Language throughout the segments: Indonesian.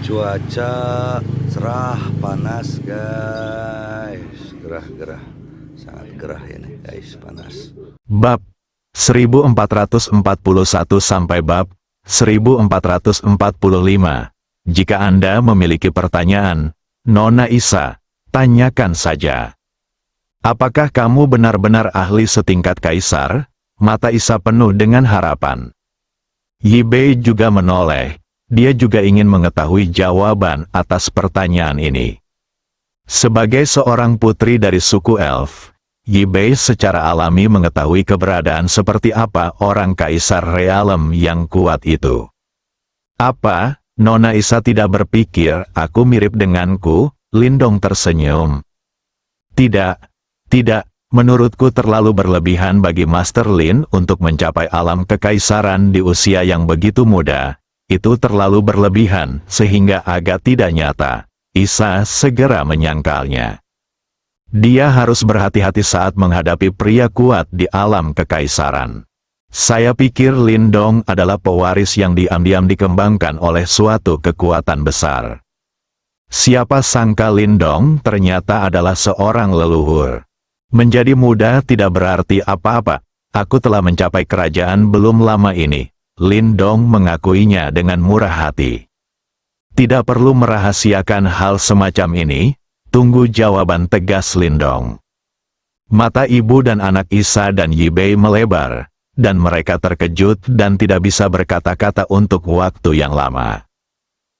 Cuaca cerah, panas guys. Gerah-gerah. Sangat gerah ini guys, panas. Bab 1441 sampai bab 1445. Jika Anda memiliki pertanyaan, Nona Isa, tanyakan saja. Apakah kamu benar-benar ahli setingkat kaisar? Mata Isa penuh dengan harapan. Yibei juga menoleh. Dia juga ingin mengetahui jawaban atas pertanyaan ini. Sebagai seorang putri dari suku elf, Yibei secara alami mengetahui keberadaan seperti apa orang kaisar realem yang kuat itu. Apa, Nona Isa tidak berpikir aku mirip denganku? Lindong tersenyum. Tidak, menurutku terlalu berlebihan bagi Master Lin untuk mencapai alam kekaisaran di usia yang begitu muda. Itu terlalu berlebihan, sehingga agak tidak nyata. Isa segera menyangkalnya. Dia harus berhati-hati saat menghadapi pria kuat di alam kekaisaran. Saya pikir Lindong adalah pewaris yang diam-diam dikembangkan oleh suatu kekuatan besar. Siapa sangka Lindong ternyata adalah seorang leluhur. Menjadi muda tidak berarti apa-apa. Aku telah mencapai kerajaan belum lama ini. Lindong mengakuinya dengan murah hati. Tidak perlu merahasiakan hal semacam ini, tunggu jawaban tegas Lindong. Mata ibu dan anak Isa dan Yibei melebar, dan mereka terkejut dan tidak bisa berkata-kata untuk waktu yang lama.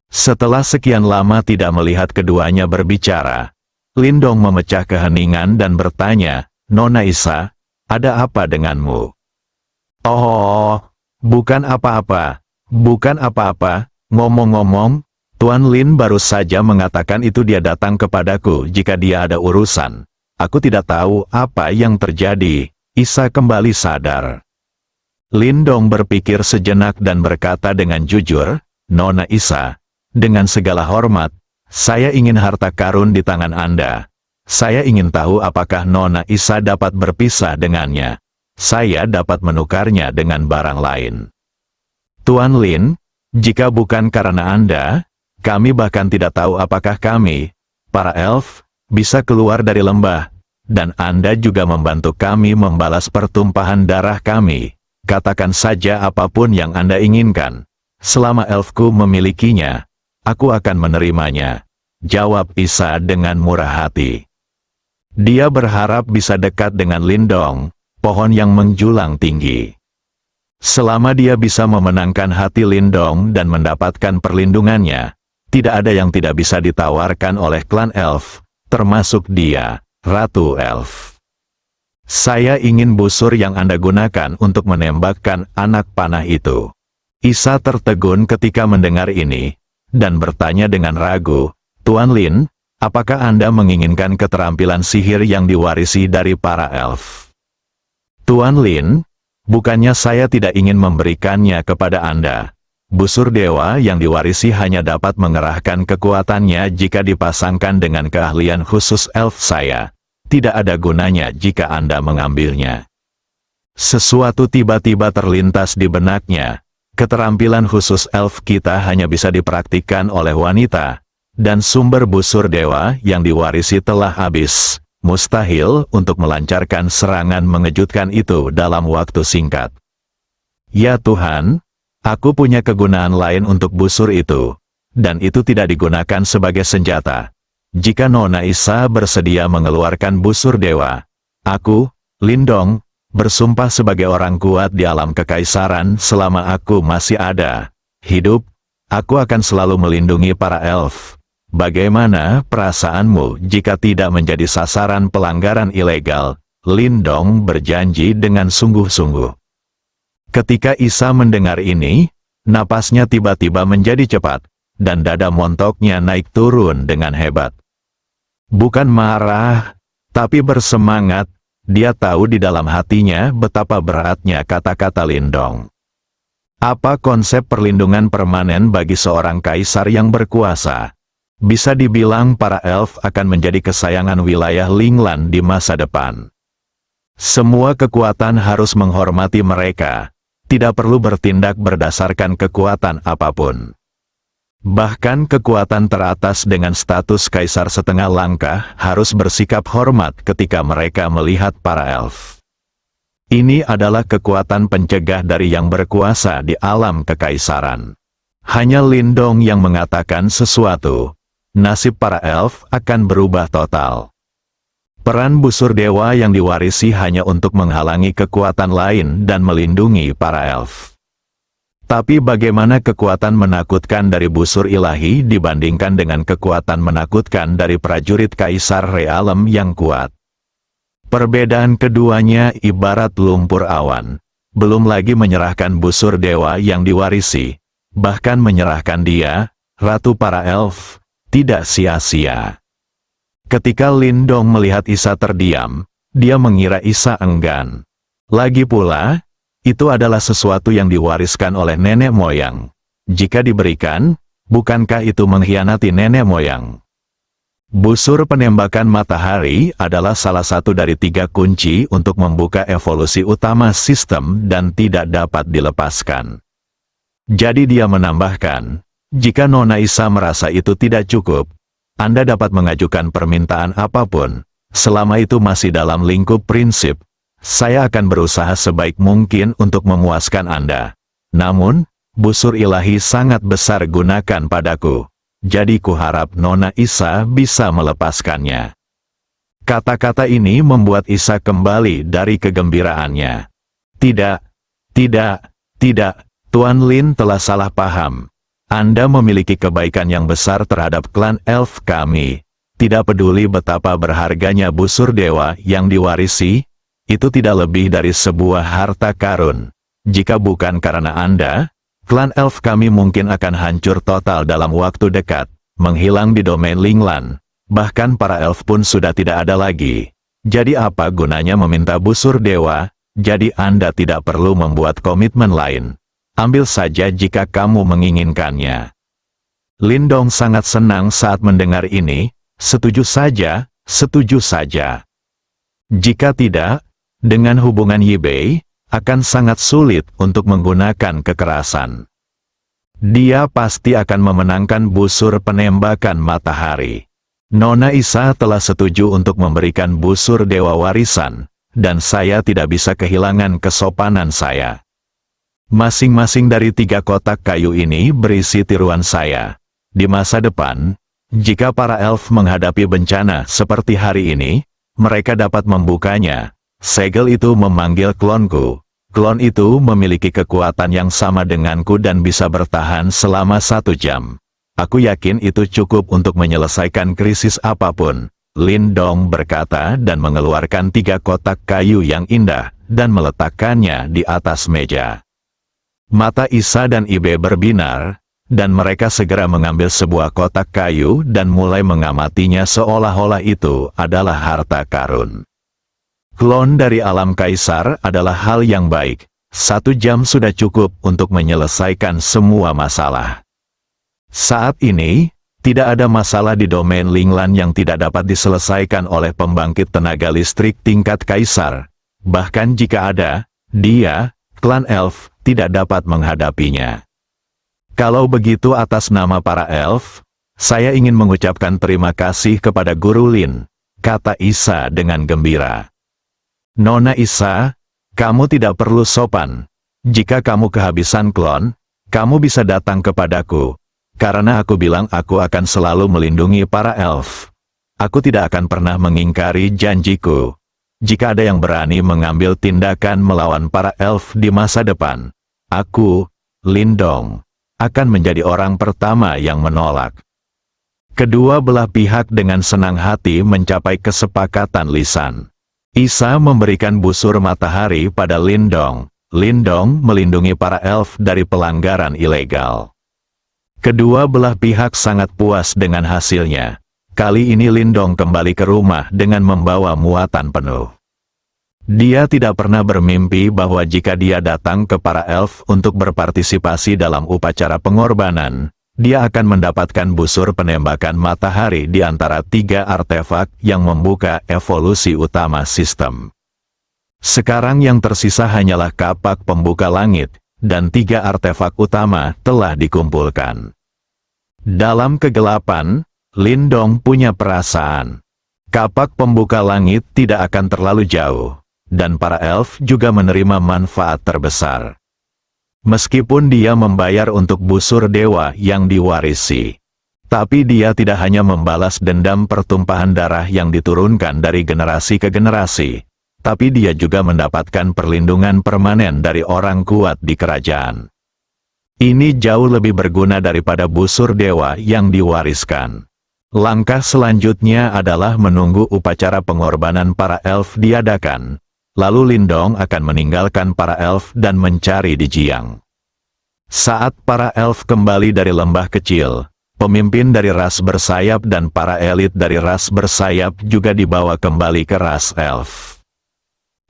Setelah sekian lama tidak melihat keduanya berbicara, Lindong memecah keheningan dan bertanya, Nona Isa, ada apa denganmu? Oh, bukan apa-apa, ngomong-ngomong, Tuan Lin baru saja mengatakan itu dia datang kepadaku jika dia ada urusan. Aku tidak tahu apa yang terjadi. Isa kembali sadar. Lindong berpikir sejenak dan berkata dengan jujur, Nona Isa, dengan segala hormat, saya ingin harta karun di tangan Anda. Saya ingin tahu apakah Nona Isa dapat berpisah dengannya. Saya dapat menukarnya dengan barang lain. Tuan Lin, jika bukan karena Anda, kami bahkan tidak tahu apakah kami, para elf, bisa keluar dari lembah, dan Anda juga membantu kami membalas pertumpahan darah kami. Katakan saja apapun yang Anda inginkan. Selama elfku memilikinya, aku akan menerimanya. Jawab Isa dengan murah hati. Dia berharap bisa dekat dengan Lindong, pohon yang menjulang tinggi. Selama dia bisa memenangkan hati Lindong dan mendapatkan perlindungannya, tidak ada yang tidak bisa ditawarkan oleh klan elf, termasuk dia, Ratu Elf. Saya ingin busur yang Anda gunakan untuk menembakkan anak panah itu. Isa tertegun ketika mendengar ini, dan bertanya dengan ragu, Tuan Lin, apakah Anda menginginkan keterampilan sihir yang diwarisi dari para elf? Tuan Lin, bukannya saya tidak ingin memberikannya kepada Anda. Busur dewa yang diwarisi hanya dapat mengerahkan kekuatannya jika dipasangkan dengan keahlian khusus elf saya. Tidak ada gunanya jika Anda mengambilnya. Sesuatu tiba-tiba terlintas di benaknya. Keterampilan khusus elf kita hanya bisa dipraktikkan oleh wanita, dan sumber busur dewa yang diwarisi telah habis. Mustahil untuk melancarkan serangan mengejutkan itu dalam waktu singkat. Ya Tuhan, aku punya kegunaan lain untuk busur itu, dan itu tidak digunakan sebagai senjata. Jika Nona Isa bersedia mengeluarkan busur dewa, aku, Lindong, bersumpah sebagai orang kuat di alam kekaisaran selama aku masih ada hidup, aku akan selalu melindungi para elf. Bagaimana perasaanmu jika tidak menjadi sasaran pelanggaran ilegal? Lindong berjanji dengan sungguh-sungguh. Ketika Isa mendengar ini, napasnya tiba-tiba menjadi cepat, dan dada montoknya naik turun dengan hebat. Bukan marah, tapi bersemangat, dia tahu di dalam hatinya betapa beratnya kata-kata Lindong. Apa konsep perlindungan permanen bagi seorang kaisar yang berkuasa? Bisa dibilang para elf akan menjadi kesayangan wilayah Linglan di masa depan. Semua kekuatan harus menghormati mereka, tidak perlu bertindak berdasarkan kekuatan apapun. Bahkan kekuatan teratas dengan status kaisar setengah langkah harus bersikap hormat ketika mereka melihat para elf. Ini adalah kekuatan pencegah dari yang berkuasa di alam kekaisaran. Hanya Lindong yang mengatakan sesuatu, nasib para elf akan berubah total. Peran busur dewa yang diwarisi hanya untuk menghalangi kekuatan lain dan melindungi para elf. Tapi bagaimana kekuatan menakutkan dari busur ilahi dibandingkan dengan kekuatan menakutkan dari prajurit kaisar realem yang kuat? Perbedaan keduanya ibarat lumpur awan. Belum lagi menyerahkan busur dewa yang diwarisi, bahkan menyerahkan dia, ratu para elf, tidak sia-sia. Ketika Lindong melihat Isa terdiam, dia mengira Isa enggan. Lagi pula, itu adalah sesuatu yang diwariskan oleh nenek moyang. Jika diberikan, bukankah itu mengkhianati nenek moyang? Busur penembakan matahari adalah salah satu dari 3 kunci untuk membuka evolusi utama sistem dan tidak dapat dilepaskan. Jadi dia menambahkan, jika Nona Isa merasa itu tidak cukup, Anda dapat mengajukan permintaan apapun, selama itu masih dalam lingkup prinsip. Saya akan berusaha sebaik mungkin untuk memuaskan Anda. Namun, busur ilahi sangat besar gunakan padaku. Jadi kuharap Nona Isa bisa melepaskannya. Kata-kata ini membuat Isa kembali dari kegembiraannya. Tidak, Tuan Lin telah salah paham. Anda memiliki kebaikan yang besar terhadap klan elf kami. Tidak peduli betapa berharganya busur dewa yang diwarisi, itu tidak lebih dari sebuah harta karun. Jika bukan karena Anda, klan elf kami mungkin akan hancur total dalam waktu dekat, menghilang di domain Linglan. Bahkan para elf pun sudah tidak ada lagi. Jadi apa gunanya meminta busur dewa? Jadi Anda tidak perlu membuat komitmen lain. Ambil saja jika kamu menginginkannya. Lindong sangat senang saat mendengar ini. Setuju saja, setuju saja. Jika tidak, dengan hubungan Yibei, akan sangat sulit untuk menggunakan kekerasan. Dia pasti akan memenangkan busur penembakan matahari. Nona Isa telah setuju untuk memberikan busur dewa warisan, dan saya tidak bisa kehilangan kesopanan saya. Masing-masing dari 3 kotak kayu ini berisi tiruan saya. Di masa depan, jika para elf menghadapi bencana seperti hari ini, mereka dapat membukanya. Segel itu memanggil klonku. Klon itu memiliki kekuatan yang sama denganku dan bisa bertahan selama 1 jam. Aku yakin itu cukup untuk menyelesaikan krisis apapun. Lindong berkata dan mengeluarkan 3 kotak kayu yang indah, dan meletakkannya di atas meja. Mata Isa dan Ibe berbinar, dan mereka segera mengambil sebuah kotak kayu dan mulai mengamatinya seolah-olah itu adalah harta karun. Klon dari alam kaisar adalah hal yang baik. 1 jam sudah cukup untuk menyelesaikan semua masalah. Saat ini, tidak ada masalah di domain Linglan yang tidak dapat diselesaikan oleh pembangkit tenaga listrik tingkat kaisar. Bahkan jika ada, dia, klan elf, tidak dapat menghadapinya. Kalau begitu atas nama para elf, saya ingin mengucapkan terima kasih kepada Guru Lin, kata Isa dengan gembira. Nona Isa, kamu tidak perlu sopan. Jika kamu kehabisan klon, kamu bisa datang kepadaku. Karena aku bilang aku akan selalu melindungi para elf. Aku tidak akan pernah mengingkari janjiku. Jika ada yang berani mengambil tindakan melawan para elf di masa depan, aku, Lindong, akan menjadi orang pertama yang menolak. Kedua belah pihak dengan senang hati mencapai kesepakatan lisan. Isa memberikan busur matahari pada Lindong. Lindong melindungi para elf dari pelanggaran ilegal. Kedua belah pihak sangat puas dengan hasilnya. Kali ini Lindong kembali ke rumah dengan membawa muatan penuh. Dia tidak pernah bermimpi bahwa jika dia datang ke para elf untuk berpartisipasi dalam upacara pengorbanan, dia akan mendapatkan busur penembakan matahari di antara 3 artefak yang membuka evolusi utama sistem. Sekarang yang tersisa hanyalah kapak pembuka langit, dan 3 artefak utama telah dikumpulkan. Dalam kegelapan, Lindong punya perasaan. Kapak pembuka langit tidak akan terlalu jauh, dan para elf juga menerima manfaat terbesar. Meskipun dia membayar untuk busur dewa yang diwarisi, tapi dia tidak hanya membalas dendam pertumpahan darah yang diturunkan dari generasi ke generasi, tapi dia juga mendapatkan perlindungan permanen dari orang kuat di kerajaan. Ini jauh lebih berguna daripada busur dewa yang diwariskan. Langkah selanjutnya adalah menunggu upacara pengorbanan para elf diadakan. Lalu Lindong akan meninggalkan para elf dan mencari di Jiang. Saat para elf kembali dari lembah kecil, pemimpin dari ras bersayap dan para elit dari ras bersayap juga dibawa kembali ke ras elf.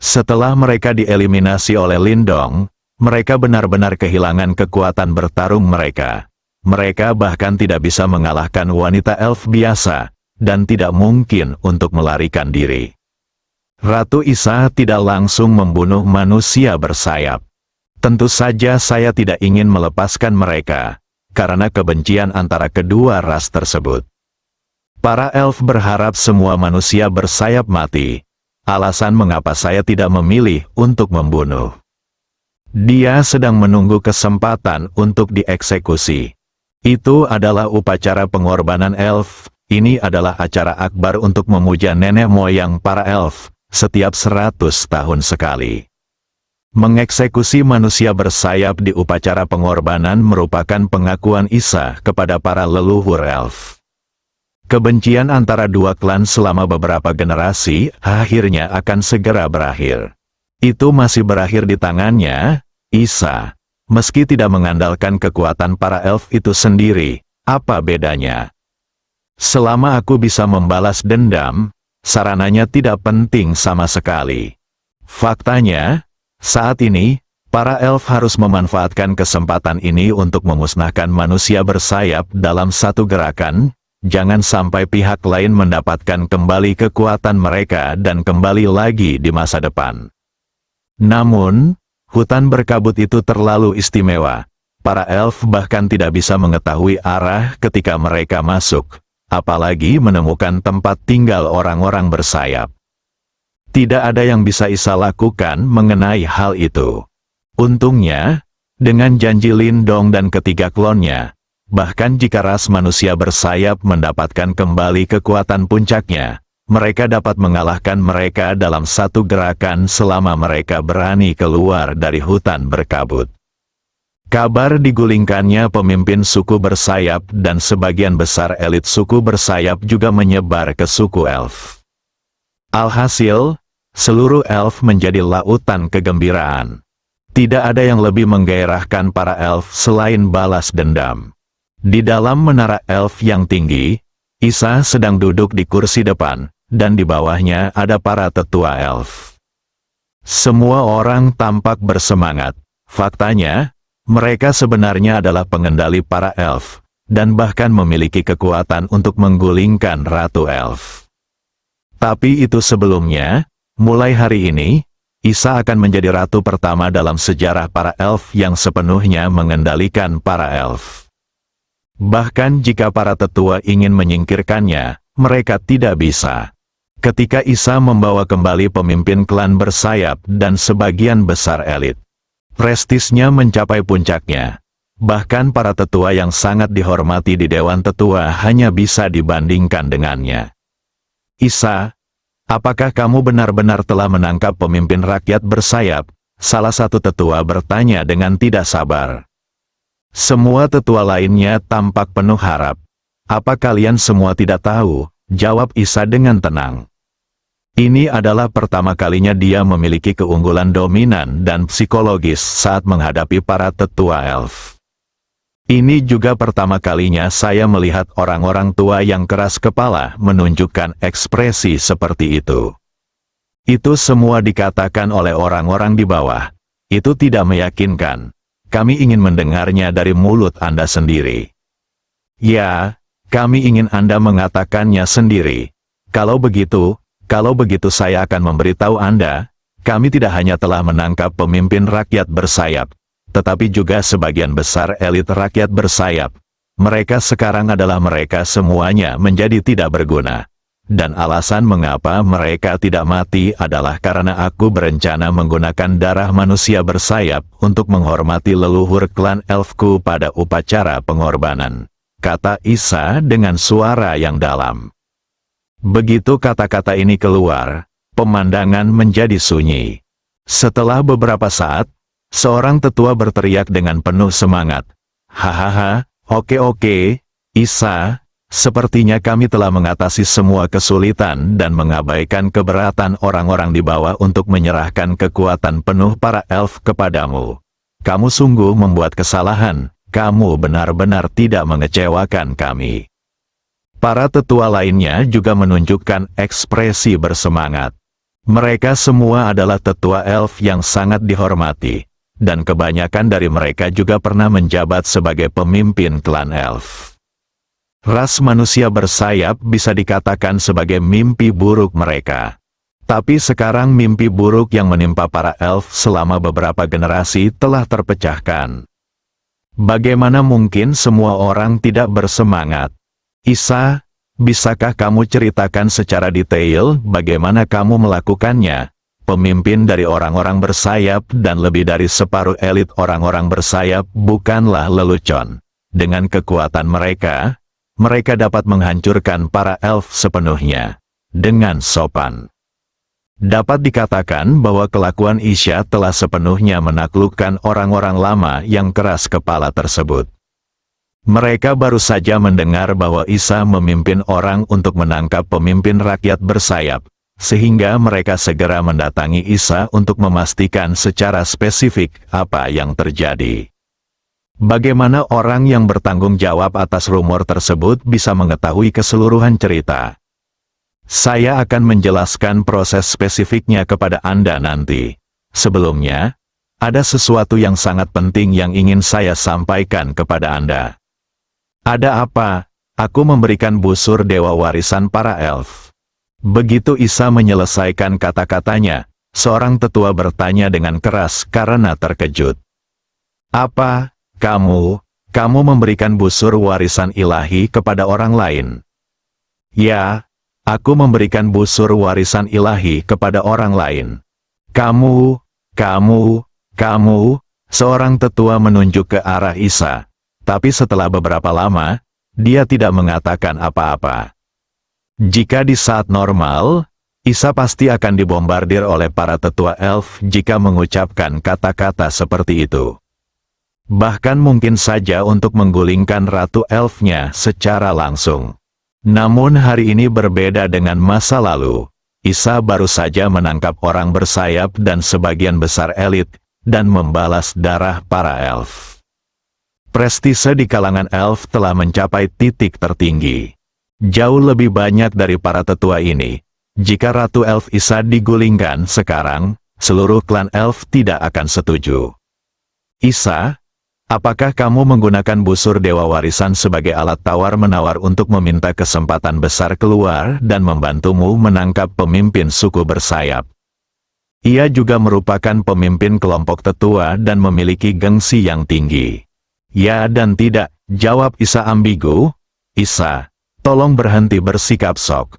Setelah mereka dieliminasi oleh Lindong, mereka benar-benar kehilangan kekuatan bertarung mereka. Mereka bahkan tidak bisa mengalahkan wanita elf biasa, dan tidak mungkin untuk melarikan diri. Ratu Isa tidak langsung membunuh manusia bersayap. Tentu saja saya tidak ingin melepaskan mereka, karena kebencian antara kedua ras tersebut. Para elf berharap semua manusia bersayap mati. Alasan mengapa saya tidak memilih untuk membunuh. Dia sedang menunggu kesempatan untuk dieksekusi. Itu adalah upacara pengorbanan elf. Ini adalah acara akbar untuk memuja nenek moyang para elf. Setiap 100 tahun sekali. Mengeksekusi manusia bersayap di upacara pengorbanan merupakan pengakuan Isa kepada para leluhur elf. Kebencian antara dua klan selama beberapa generasi akhirnya akan segera berakhir. Itu masih berakhir di tangannya, Isa. Meski tidak mengandalkan kekuatan para elf itu sendiri, apa bedanya? Selama aku bisa membalas dendam, sarananya tidak penting sama sekali. Faktanya, saat ini, para elf harus memanfaatkan kesempatan ini untuk memusnahkan manusia bersayap dalam satu gerakan. Jangan sampai pihak lain mendapatkan kembali kekuatan mereka dan kembali lagi di masa depan. Namun, hutan berkabut itu terlalu istimewa. Para elf bahkan tidak bisa mengetahui arah ketika mereka masuk. Apalagi menemukan tempat tinggal orang-orang bersayap. Tidak ada yang bisa Isa lakukan mengenai hal itu. Untungnya, dengan janji Lindong dan ketiga klonnya, bahkan jika ras manusia bersayap mendapatkan kembali kekuatan puncaknya, mereka dapat mengalahkan mereka dalam satu gerakan selama mereka berani keluar dari hutan berkabut. Kabar digulingkannya pemimpin suku bersayap dan sebagian besar elit suku bersayap juga menyebar ke suku elf. Alhasil, seluruh elf menjadi lautan kegembiraan. Tidak ada yang lebih menggairahkan para elf selain balas dendam. Di dalam menara elf yang tinggi, Isa sedang duduk di kursi depan, dan di bawahnya ada para tetua elf. Semua orang tampak bersemangat. Faktanya, mereka sebenarnya adalah pengendali para elf, dan bahkan memiliki kekuatan untuk menggulingkan Ratu Elf. Tapi itu sebelumnya, mulai hari ini, Isa akan menjadi ratu pertama dalam sejarah para elf yang sepenuhnya mengendalikan para elf. Bahkan jika para tetua ingin menyingkirkannya, mereka tidak bisa. Ketika Isa membawa kembali pemimpin klan bersayap dan sebagian besar elit, prestisnya mencapai puncaknya. Bahkan para tetua yang sangat dihormati di Dewan Tetua hanya bisa dibandingkan dengannya. Isa, apakah kamu benar-benar telah menangkap pemimpin rakyat bersayap? Salah satu tetua bertanya dengan tidak sabar. Semua tetua lainnya tampak penuh harap. Apa kalian semua tidak tahu? Jawab Isa dengan tenang. Ini adalah pertama kalinya dia memiliki keunggulan dominan dan psikologis saat menghadapi para tetua elf. Ini juga pertama kalinya saya melihat orang-orang tua yang keras kepala menunjukkan ekspresi seperti itu. Itu semua dikatakan oleh orang-orang di bawah. Itu tidak meyakinkan. Kami ingin mendengarnya dari mulut Anda sendiri. Ya, kami ingin Anda mengatakannya sendiri. Kalau begitu saya akan memberitahu Anda, kami tidak hanya telah menangkap pemimpin rakyat bersayap, tetapi juga sebagian besar elit rakyat bersayap. Mereka sekarang adalah mereka semuanya menjadi tidak berguna. Dan alasan mengapa mereka tidak mati adalah karena aku berencana menggunakan darah manusia bersayap untuk menghormati leluhur klan elfku pada upacara pengorbanan, kata Isa dengan suara yang dalam. Begitu kata-kata ini keluar, pemandangan menjadi sunyi. Setelah beberapa saat, seorang tetua berteriak dengan penuh semangat, "Hahaha, oke, Isa, sepertinya kami telah mengatasi semua kesulitan dan mengabaikan keberatan orang-orang di bawah untuk menyerahkan kekuatan penuh para elf kepadamu. Kamu sungguh membuat kesalahan, kamu benar-benar tidak mengecewakan kami." Para tetua lainnya juga menunjukkan ekspresi bersemangat. Mereka semua adalah tetua elf yang sangat dihormati, dan kebanyakan dari mereka juga pernah menjabat sebagai pemimpin klan elf. Ras manusia bersayap bisa dikatakan sebagai mimpi buruk mereka. Tapi sekarang mimpi buruk yang menimpa para elf selama beberapa generasi telah terpecahkan. Bagaimana mungkin semua orang tidak bersemangat? Isa, bisakah kamu ceritakan secara detail bagaimana kamu melakukannya? Pemimpin dari orang-orang bersayap dan lebih dari separuh elit orang-orang bersayap bukanlah lelucon. Dengan kekuatan mereka, mereka dapat menghancurkan para elf sepenuhnya. Dengan sopan. Dapat dikatakan bahwa kelakuan Isha telah sepenuhnya menaklukkan orang-orang lama yang keras kepala tersebut. Mereka baru saja mendengar bahwa Isa memimpin orang untuk menangkap pemimpin rakyat bersayap, sehingga mereka segera mendatangi Isa untuk memastikan secara spesifik apa yang terjadi. Bagaimana orang yang bertanggung jawab atas rumor tersebut bisa mengetahui keseluruhan cerita? Saya akan menjelaskan proses spesifiknya kepada Anda nanti. Sebelumnya, ada sesuatu yang sangat penting yang ingin saya sampaikan kepada Anda. Ada apa? Aku memberikan busur dewa warisan para elf. Begitu Isa menyelesaikan kata-katanya, seorang tetua bertanya dengan keras karena terkejut. Apa, kamu memberikan busur warisan ilahi kepada orang lain? Ya, aku memberikan busur warisan ilahi kepada orang lain. Kamu, seorang tetua menunjuk ke arah Isa. Tapi setelah beberapa lama, dia tidak mengatakan apa-apa. Jika di saat normal, Isa pasti akan dibombardir oleh para tetua elf jika mengucapkan kata-kata seperti itu. Bahkan mungkin saja untuk menggulingkan ratu elfnya secara langsung. Namun hari ini berbeda dengan masa lalu. Isa baru saja menangkap orang bersayap dan sebagian besar elit, dan membalas darah para elf. Prestise di kalangan elf telah mencapai titik tertinggi. Jauh lebih banyak dari para tetua ini. Jika Ratu Elf Isa digulingkan sekarang, seluruh klan elf tidak akan setuju. Isa, apakah kamu menggunakan busur dewa warisan sebagai alat tawar-menawar untuk meminta kesempatan besar keluar dan membantumu menangkap pemimpin suku bersayap? Ia juga merupakan pemimpin kelompok tetua dan memiliki gengsi yang tinggi. Ya dan tidak, jawab Isa ambigu. Isa, tolong berhenti bersikap sok.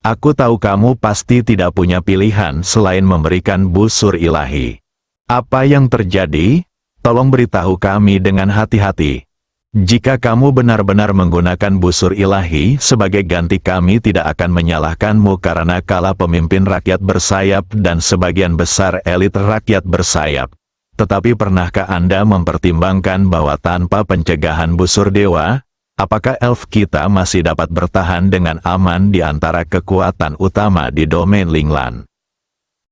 Aku tahu kamu pasti tidak punya pilihan selain memberikan busur ilahi. Apa yang terjadi? Tolong beritahu kami dengan hati-hati. Jika kamu benar-benar menggunakan busur ilahi sebagai ganti, kami tidak akan menyalahkanmu karena kala pemimpin rakyat bersayap dan sebagian besar elit rakyat bersayap. Tetapi pernahkah Anda mempertimbangkan bahwa tanpa pencegahan busur dewa, apakah elf kita masih dapat bertahan dengan aman di antara kekuatan utama di domain Linglan?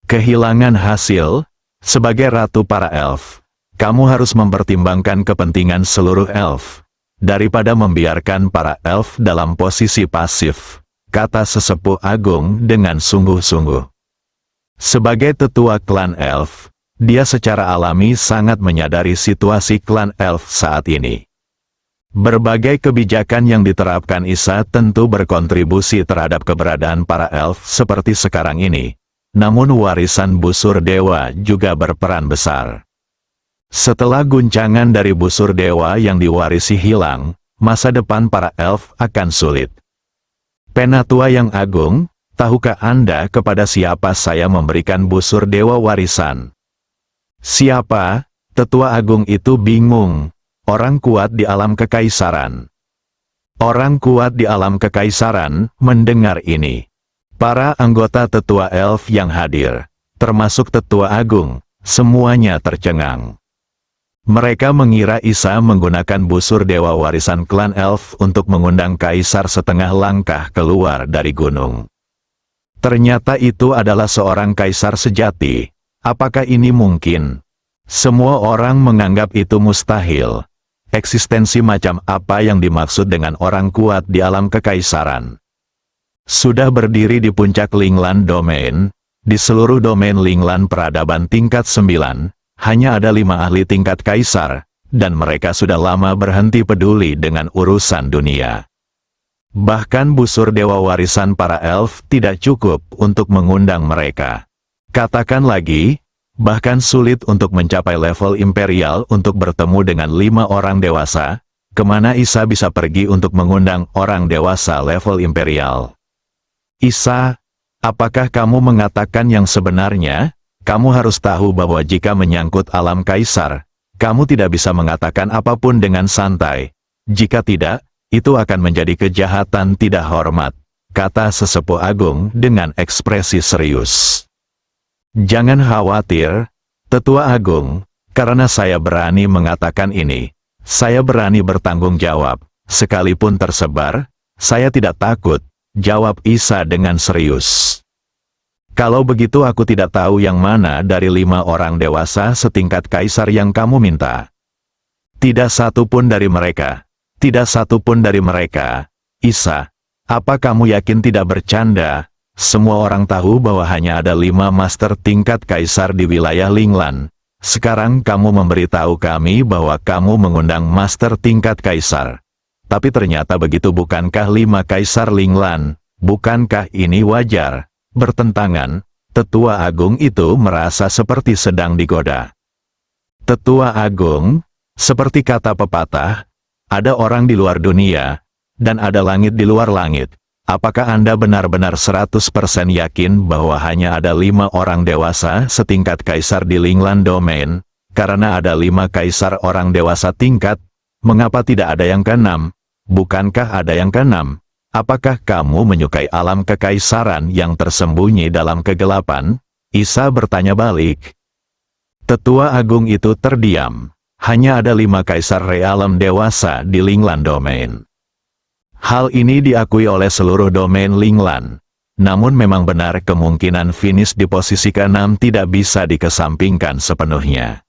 Kehilangan hasil, sebagai ratu para elf, kamu harus mempertimbangkan kepentingan seluruh elf, daripada membiarkan para elf dalam posisi pasif, kata sesepuh agung dengan sungguh-sungguh. Sebagai tetua klan elf, dia secara alami sangat menyadari situasi klan elf saat ini. Berbagai kebijakan yang diterapkan Isa tentu berkontribusi terhadap keberadaan para elf seperti sekarang ini. Namun warisan busur dewa juga berperan besar. Setelah guncangan dari busur dewa yang diwarisi hilang, masa depan para elf akan sulit. Penatua yang agung, tahukah Anda kepada siapa saya memberikan busur dewa warisan? Siapa? Tetua agung itu bingung. Orang kuat di alam kekaisaran. Orang kuat di alam kekaisaran mendengar ini. Para anggota tetua elf yang hadir, termasuk tetua agung, semuanya tercengang. Mereka mengira Isa menggunakan busur dewa warisan klan elf untuk mengundang kaisar setengah langkah keluar dari gunung. Ternyata itu adalah seorang kaisar sejati. Apakah ini mungkin? Semua orang menganggap itu mustahil. Eksistensi macam apa yang dimaksud dengan orang kuat di alam kekaisaran? Sudah berdiri di puncak Linglan Domain, di seluruh domain Linglan peradaban tingkat 9, hanya ada 5 ahli tingkat kaisar, dan mereka sudah lama berhenti peduli dengan urusan dunia. Bahkan busur dewa warisan para elf tidak cukup untuk mengundang mereka. Katakan lagi, bahkan sulit untuk mencapai level imperial untuk bertemu dengan 5 orang dewasa, kemana Isa bisa pergi untuk mengundang orang dewasa level imperial? Isa, apakah kamu mengatakan yang sebenarnya? Kamu harus tahu bahwa jika menyangkut alam kaisar, kamu tidak bisa mengatakan apapun dengan santai. Jika tidak, itu akan menjadi kejahatan tidak hormat, kata sesepuh agung dengan ekspresi serius. Jangan khawatir, tetua agung, karena saya berani mengatakan ini. Saya berani bertanggung jawab, sekalipun tersebar, saya tidak takut, jawab Isa dengan serius. Kalau begitu aku tidak tahu yang mana dari 5 orang dewasa setingkat kaisar yang kamu minta. Tidak satu pun dari mereka. Tidak satu pun dari mereka. Isa, apa kamu yakin tidak bercanda? Semua orang tahu bahwa hanya ada 5 master tingkat kaisar di wilayah Linglan. Sekarang kamu memberitahu kami bahwa kamu mengundang master tingkat kaisar. Tapi ternyata begitu, bukankah 5 kaisar Linglan? Bukankah ini wajar? Bertentangan, tetua agung itu merasa seperti sedang digoda. Tetua agung, seperti kata pepatah, ada orang di luar dunia, dan ada langit di luar langit. Apakah Anda benar-benar 100% yakin bahwa hanya ada 5 orang dewasa setingkat kaisar di Linglan Domain? Karena ada 5 kaisar orang dewasa tingkat, mengapa tidak ada yang ke-6? Bukankah ada yang ke-6? Apakah kamu menyukai alam kekaisaran yang tersembunyi dalam kegelapan? Isa bertanya balik. Tetua agung itu terdiam. Hanya ada 5 kaisar realem dewasa di Linglan Domain. Hal ini diakui oleh seluruh domain Linglan. Namun memang benar kemungkinan finish di posisi ke-6 tidak bisa dikesampingkan sepenuhnya.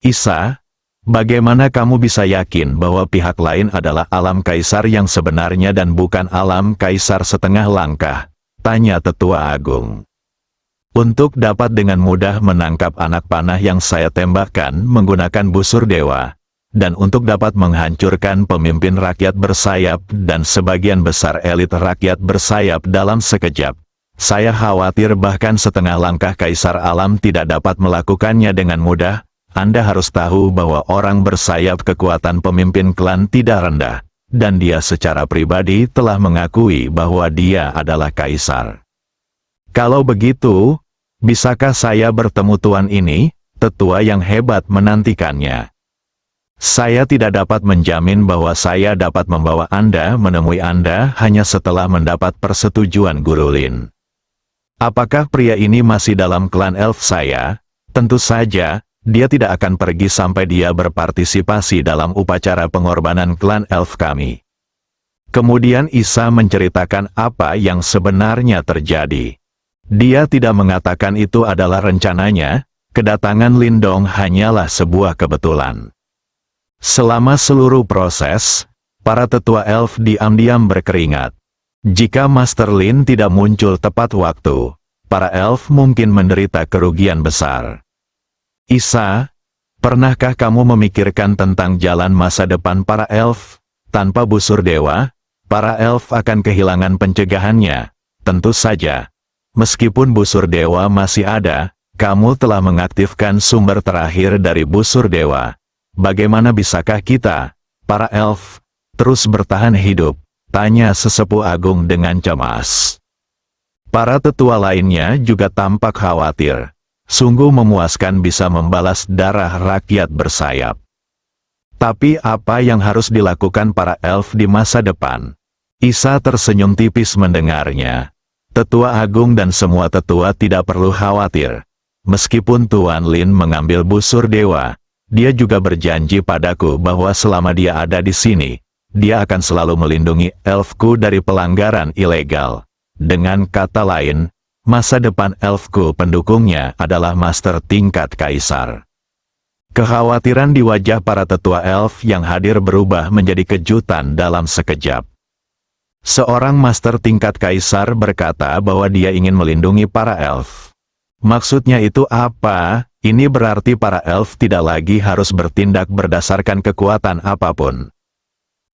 Isa, bagaimana kamu bisa yakin bahwa pihak lain adalah alam kaisar yang sebenarnya dan bukan alam kaisar setengah langkah? Tanya tetua agung. Untuk dapat dengan mudah menangkap anak panah yang saya tembakkan menggunakan busur dewa, dan untuk dapat menghancurkan pemimpin rakyat bersayap dan sebagian besar elit rakyat bersayap dalam sekejap, saya khawatir bahkan setengah langkah kaisar alam tidak dapat melakukannya dengan mudah. Anda harus tahu bahwa orang bersayap kekuatan pemimpin klan tidak rendah, dan dia secara pribadi telah mengakui bahwa dia adalah kaisar. Kalau begitu, bisakah saya bertemu tuan ini? Tetua yang hebat menantikannya. Saya tidak dapat menjamin bahwa saya dapat membawa Anda menemui Anda hanya setelah mendapat persetujuan Guru Lin. Apakah pria ini masih dalam klan elf saya? Tentu saja, dia tidak akan pergi sampai dia berpartisipasi dalam upacara pengorbanan klan elf kami. Kemudian Isa menceritakan apa yang sebenarnya terjadi. Dia tidak mengatakan itu adalah rencananya, kedatangan Lindong hanyalah sebuah kebetulan. Selama seluruh proses, para tetua elf diam-diam berkeringat. Jika Master Lin tidak muncul tepat waktu, para elf mungkin menderita kerugian besar. Isa, pernahkah kamu memikirkan tentang jalan masa depan para elf? Tanpa busur dewa, para elf akan kehilangan pencegahannya. Tentu saja, meskipun busur dewa masih ada, kamu telah mengaktifkan sumber terakhir dari busur dewa. Bagaimana bisakah kita, para elf, terus bertahan hidup? Tanya sesepuh agung dengan cemas. Para tetua lainnya juga tampak khawatir. Sungguh memuaskan bisa membalas darah rakyat bersayap. Tapi apa yang harus dilakukan para elf di masa depan? Isa tersenyum tipis mendengarnya. Tetua agung dan semua tetua tidak perlu khawatir. Meskipun Tuan Lin mengambil busur dewa, dia juga berjanji padaku bahwa selama dia ada di sini, dia akan selalu melindungi elfku dari pelanggaran ilegal. Dengan kata lain, masa depan elfku pendukungnya adalah master tingkat kaisar. Kekhawatiran di wajah para tetua elf yang hadir berubah menjadi kejutan dalam sekejap. Seorang master tingkat kaisar berkata bahwa dia ingin melindungi para elf. Maksudnya itu apa? Ini berarti para elf tidak lagi harus bertindak berdasarkan kekuatan apapun.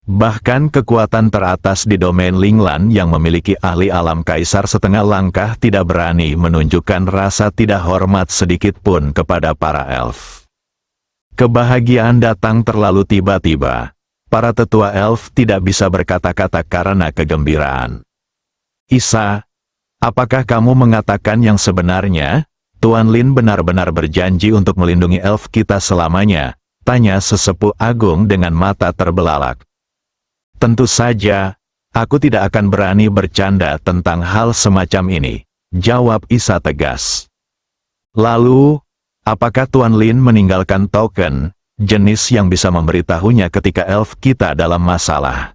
Bahkan kekuatan teratas di domain Linglan yang memiliki ahli alam kaisar setengah langkah tidak berani menunjukkan rasa tidak hormat sedikit pun kepada para elf. Kebahagiaan datang terlalu tiba-tiba. Para tetua elf tidak bisa berkata-kata karena kegembiraan. Isa, apakah kamu mengatakan yang sebenarnya? Tuan Lin benar-benar berjanji untuk melindungi elf kita selamanya, tanya sesepuh agung dengan mata terbelalak. Tentu saja, aku tidak akan berani bercanda tentang hal semacam ini, jawab Isa tegas. Lalu, apakah Tuan Lin meninggalkan token, jenis yang bisa memberitahunya ketika elf kita dalam masalah?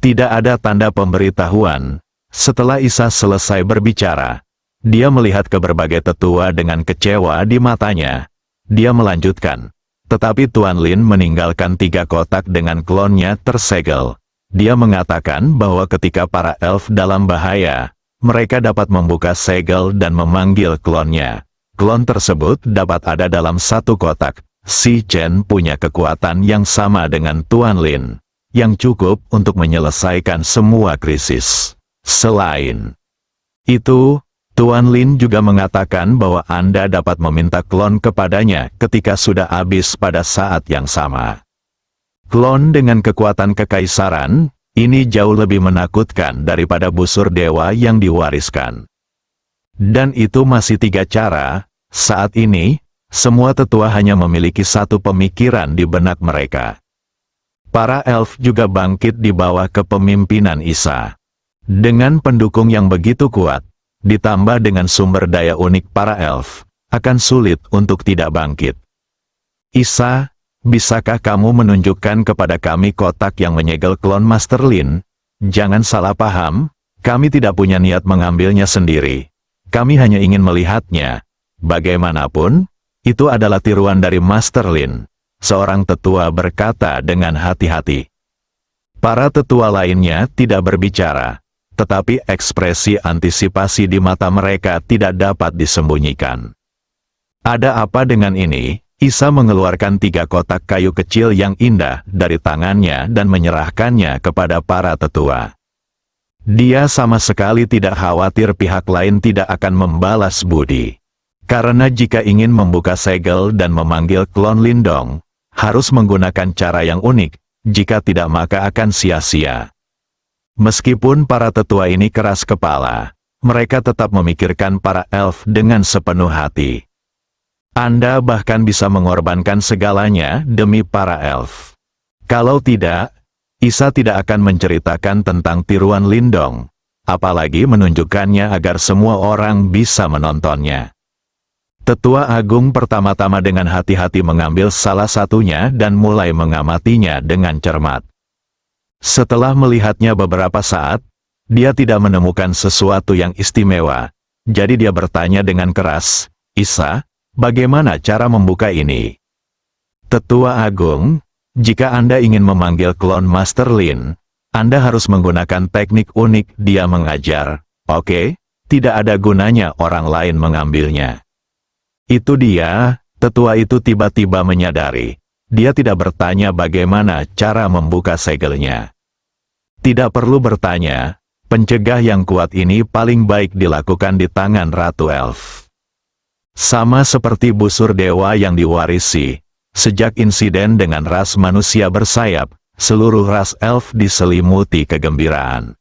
Tidak ada tanda pemberitahuan. Setelah Isa selesai berbicara, dia melihat ke berbagai tetua dengan kecewa di matanya. Dia melanjutkan. Tetapi Tuan Lin meninggalkan 3 kotak dengan klonnya tersegel. Dia mengatakan bahwa ketika para elf dalam bahaya, mereka dapat membuka segel dan memanggil klonnya. Klon tersebut dapat ada dalam 1 kotak. Si Chen punya kekuatan yang sama dengan Tuan Lin, yang cukup untuk menyelesaikan semua krisis. Selain itu, Tuan Lin juga mengatakan bahwa Anda dapat meminta klon kepadanya ketika sudah habis pada saat yang sama. Klon dengan kekuatan kekaisaran, ini jauh lebih menakutkan daripada busur dewa yang diwariskan. Dan itu masih 3 cara. Saat ini, semua tetua hanya memiliki satu pemikiran di benak mereka. Para elf juga bangkit di bawah kepemimpinan Isa. Dengan pendukung yang begitu kuat, ditambah dengan sumber daya unik para elf, akan sulit untuk tidak bangkit. Isa, bisakah kamu menunjukkan kepada kami kotak yang menyegel klon Master Lin? Jangan salah paham, kami tidak punya niat mengambilnya sendiri. Kami hanya ingin melihatnya. Bagaimanapun, itu adalah tiruan dari Master Lin. Seorang tetua berkata dengan hati-hati. Para tetua lainnya tidak berbicara. Tetapi ekspresi antisipasi di mata mereka tidak dapat disembunyikan. Ada apa dengan ini? Isa mengeluarkan 3 kotak kayu kecil yang indah dari tangannya dan menyerahkannya kepada para tetua. Dia sama sekali tidak khawatir pihak lain tidak akan membalas budi. Karena jika ingin membuka segel dan memanggil klon Lindong, harus menggunakan cara yang unik, jika tidak maka akan sia-sia. Meskipun para tetua ini keras kepala, mereka tetap memikirkan para elf dengan sepenuh hati. Anda bahkan bisa mengorbankan segalanya demi para elf. Kalau tidak, Isa tidak akan menceritakan tentang tiruan Lindong, apalagi menunjukkannya agar semua orang bisa menontonnya. Tetua agung pertama-tama dengan hati-hati mengambil salah satunya dan mulai mengamatinya dengan cermat. Setelah melihatnya beberapa saat, dia tidak menemukan sesuatu yang istimewa. Jadi dia bertanya dengan keras, Isa, bagaimana cara membuka ini? Tetua agung, jika Anda ingin memanggil klon Master Lin, Anda harus menggunakan teknik unik dia mengajar. Oke, tidak ada gunanya orang lain mengambilnya. Itu dia, tetua itu tiba-tiba menyadari. Dia tidak bertanya bagaimana cara membuka segelnya. Tidak perlu bertanya, pencegah yang kuat ini paling baik dilakukan di tangan Ratu Elf. Sama seperti busur dewa yang diwarisi, sejak insiden dengan ras manusia bersayap, seluruh ras elf diselimuti kegembiraan.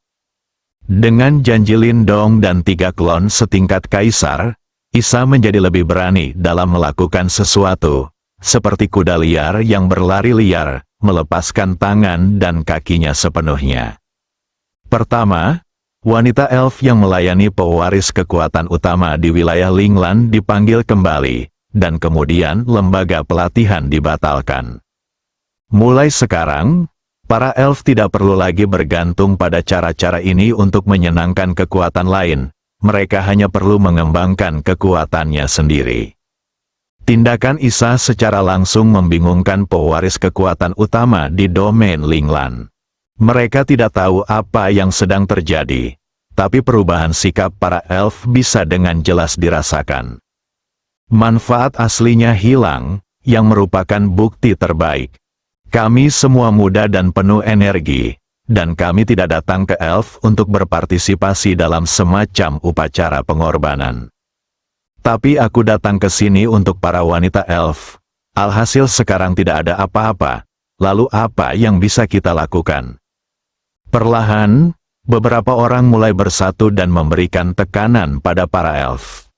Dengan janji Lindong dan 3 klon setingkat kaisar, Isa menjadi lebih berani dalam melakukan sesuatu, seperti kuda liar yang berlari liar, melepaskan tangan dan kakinya sepenuhnya. Pertama, wanita elf yang melayani pewaris kekuatan utama di wilayah Linglan dipanggil kembali, dan kemudian lembaga pelatihan dibatalkan. Mulai sekarang, para elf tidak perlu lagi bergantung pada cara-cara ini untuk menyenangkan kekuatan lain, mereka hanya perlu mengembangkan kekuatannya sendiri. Tindakan Isa secara langsung membingungkan pewaris kekuatan utama di domain Linglan. Mereka tidak tahu apa yang sedang terjadi, tapi perubahan sikap para elf bisa dengan jelas dirasakan. Manfaat aslinya hilang, yang merupakan bukti terbaik. Kami semua muda dan penuh energi, dan kami tidak datang ke elf untuk berpartisipasi dalam semacam upacara pengorbanan. Tapi aku datang ke sini untuk para wanita elf. Alhasil sekarang tidak ada apa-apa, lalu apa yang bisa kita lakukan? Perlahan, beberapa orang mulai bersatu dan memberikan tekanan pada para elf.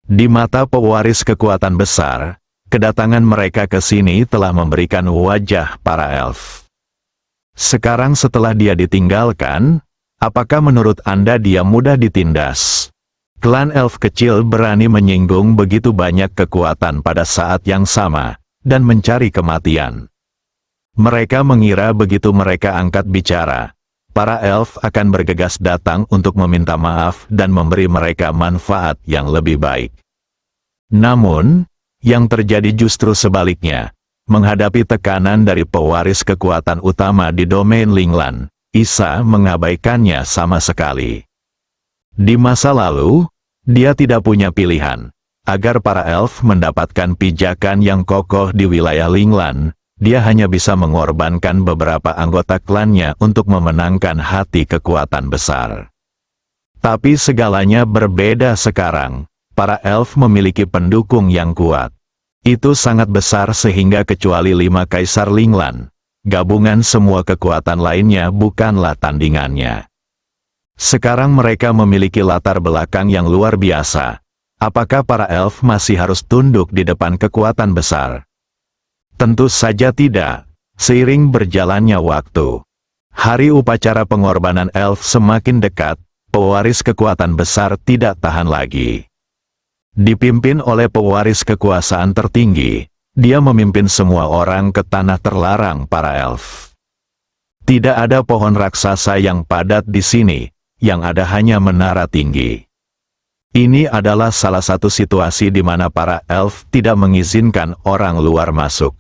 Di mata pewaris kekuatan besar, kedatangan mereka ke sini telah memberikan wajah para elf. Sekarang setelah dia ditinggalkan, apakah menurut Anda dia mudah ditindas? Klan elf kecil berani menyinggung begitu banyak kekuatan pada saat yang sama, dan mencari kematian. Mereka mengira begitu mereka angkat bicara, para elf akan bergegas datang untuk meminta maaf dan memberi mereka manfaat yang lebih baik. Namun, yang terjadi justru sebaliknya. Menghadapi tekanan dari pewaris kekuatan utama di domain Linglan, Isa mengabaikannya sama sekali. Di masa lalu, dia tidak punya pilihan. Agar para elf mendapatkan pijakan yang kokoh di wilayah Linglan, dia hanya bisa mengorbankan beberapa anggota klannya untuk memenangkan hati kekuatan besar. Tapi segalanya berbeda sekarang. Para elf memiliki pendukung yang kuat. Itu sangat besar sehingga kecuali 5 kaisar Linglan, gabungan semua kekuatan lainnya bukanlah tandingannya. Sekarang mereka memiliki latar belakang yang luar biasa. Apakah para elf masih harus tunduk di depan kekuatan besar? Tentu saja tidak. Seiring berjalannya waktu, hari upacara pengorbanan elf semakin dekat, pewaris kekuatan besar tidak tahan lagi. Dipimpin oleh pewaris kekuasaan tertinggi, dia memimpin semua orang ke tanah terlarang para elf. Tidak ada pohon raksasa yang padat di sini, yang ada hanya menara tinggi. Ini adalah salah satu situasi di mana para elf tidak mengizinkan orang luar masuk.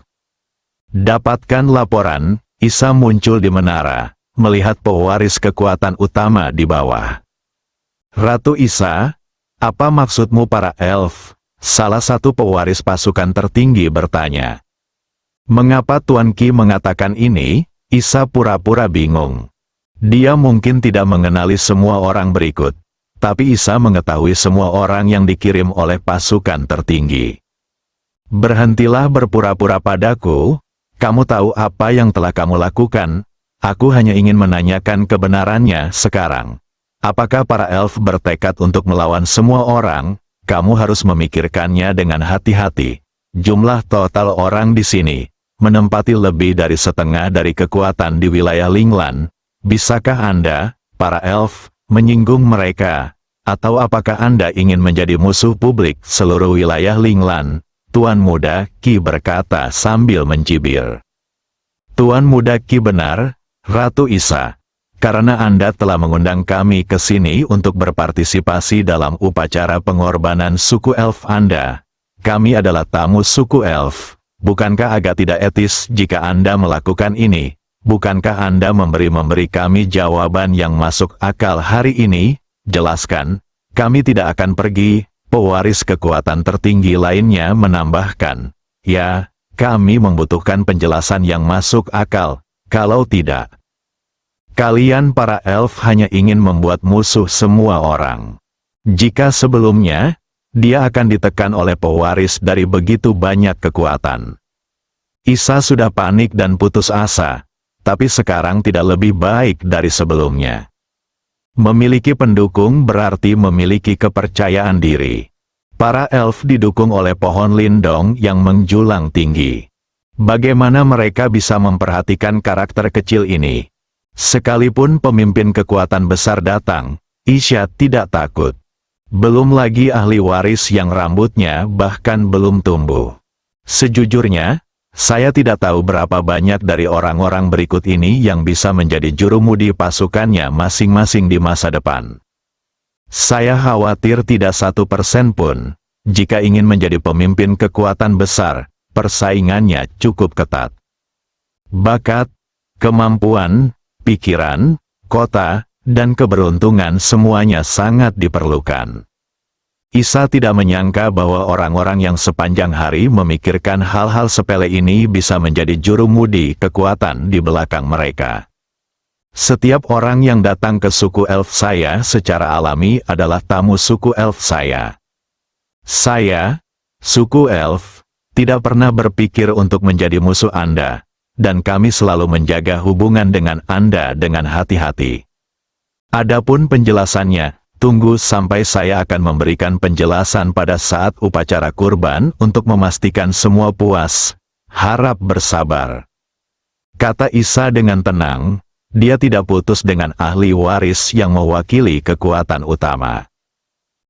Dapatkan laporan, Isa muncul di menara, melihat pewaris kekuatan utama di bawah. Ratu Isa, apa maksudmu para elf? Salah satu pewaris pasukan tertinggi bertanya. Mengapa Tuan Qi mengatakan ini? Isa pura-pura bingung. Dia mungkin tidak mengenali semua orang berikut, tapi Isa mengetahui semua orang yang dikirim oleh pasukan tertinggi. Berhentilah berpura-pura padaku, kamu tahu apa yang telah kamu lakukan, aku hanya ingin menanyakan kebenarannya sekarang. Apakah para elf bertekad untuk melawan semua orang? Kamu harus memikirkannya dengan hati-hati. Jumlah total orang di sini menempati lebih dari setengah dari kekuatan di wilayah Linglan. Bisakah Anda, para elf, menyinggung mereka? Atau apakah Anda ingin menjadi musuh publik seluruh wilayah Linglan? Tuan Muda Qi berkata sambil mencibir. Tuan Muda Qi benar, Ratu Isa. Karena Anda telah mengundang kami ke sini untuk berpartisipasi dalam upacara pengorbanan suku elf Anda. Kami adalah tamu suku elf. Bukankah agak tidak etis jika Anda melakukan ini? Bukankah Anda memberi kami jawaban yang masuk akal hari ini? Jelaskan, kami tidak akan pergi. Pewaris kekuatan tertinggi lainnya menambahkan. Ya, kami membutuhkan penjelasan yang masuk akal. Kalau tidak, kalian para elf hanya ingin membuat musuh semua orang. Jika sebelumnya, dia akan ditekan oleh pewaris dari begitu banyak kekuatan. Isa sudah panik dan putus asa. tapi sekarang tidak lebih baik dari sebelumnya. Memiliki pendukung berarti memiliki kepercayaan diri. Para elf didukung oleh pohon lindong yang menjulang tinggi. Bagaimana mereka bisa memperhatikan karakter kecil ini? Sekalipun pemimpin kekuatan besar datang, Isha tidak takut. Belum lagi ahli waris yang rambutnya bahkan belum tumbuh. Sejujurnya, saya tidak tahu berapa banyak dari orang-orang berikut ini yang bisa menjadi jurumudi pasukannya masing-masing di masa depan. Saya khawatir tidak 1% pun, jika ingin menjadi pemimpin kekuatan besar, persaingannya cukup ketat. Bakat, kemampuan, pikiran, kota, dan keberuntungan semuanya sangat diperlukan. Isha tidak menyangka bahwa orang-orang yang sepanjang hari memikirkan hal-hal sepele ini bisa menjadi jurumudi kekuatan di belakang mereka. Setiap orang yang datang ke suku elf saya secara alami adalah tamu suku elf saya. Saya, suku elf, tidak pernah berpikir untuk menjadi musuh Anda, dan kami selalu menjaga hubungan dengan Anda dengan hati-hati. Adapun penjelasannya, tunggu sampai saya akan memberikan penjelasan pada saat upacara kurban untuk memastikan semua puas. Harap bersabar. Kata Isha dengan tenang, dia tidak putus dengan ahli waris yang mewakili kekuatan utama.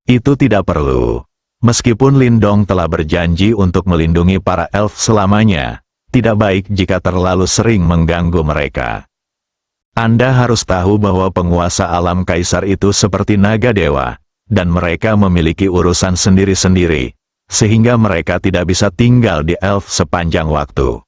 Itu tidak perlu. Meskipun Lindong telah berjanji untuk melindungi para elf selamanya, tidak baik jika terlalu sering mengganggu mereka. Anda harus tahu bahwa penguasa alam kaisar itu seperti naga dewa, dan mereka memiliki urusan sendiri-sendiri, sehingga mereka tidak bisa tinggal di elf sepanjang waktu.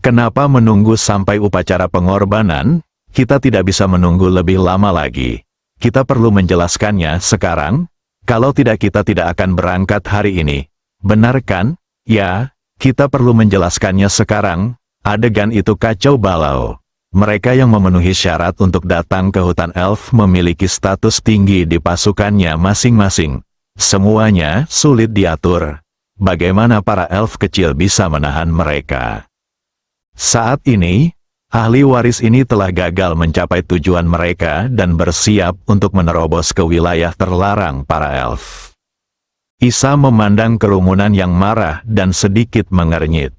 Kenapa menunggu sampai upacara pengorbanan? Kita tidak bisa menunggu lebih lama lagi. Kita perlu menjelaskannya sekarang. Kalau tidak, kita tidak akan berangkat hari ini. Benar kan? Ya, kita perlu menjelaskannya sekarang. Adegan itu kacau balau. Mereka yang memenuhi syarat untuk datang ke hutan elf memiliki status tinggi di pasukannya masing-masing. Semuanya sulit diatur. Bagaimana para elf kecil bisa menahan mereka? Saat ini, ahli waris ini telah gagal mencapai tujuan mereka dan bersiap untuk menerobos ke wilayah terlarang para elf. Isha memandang kerumunan yang marah dan sedikit mengernyit.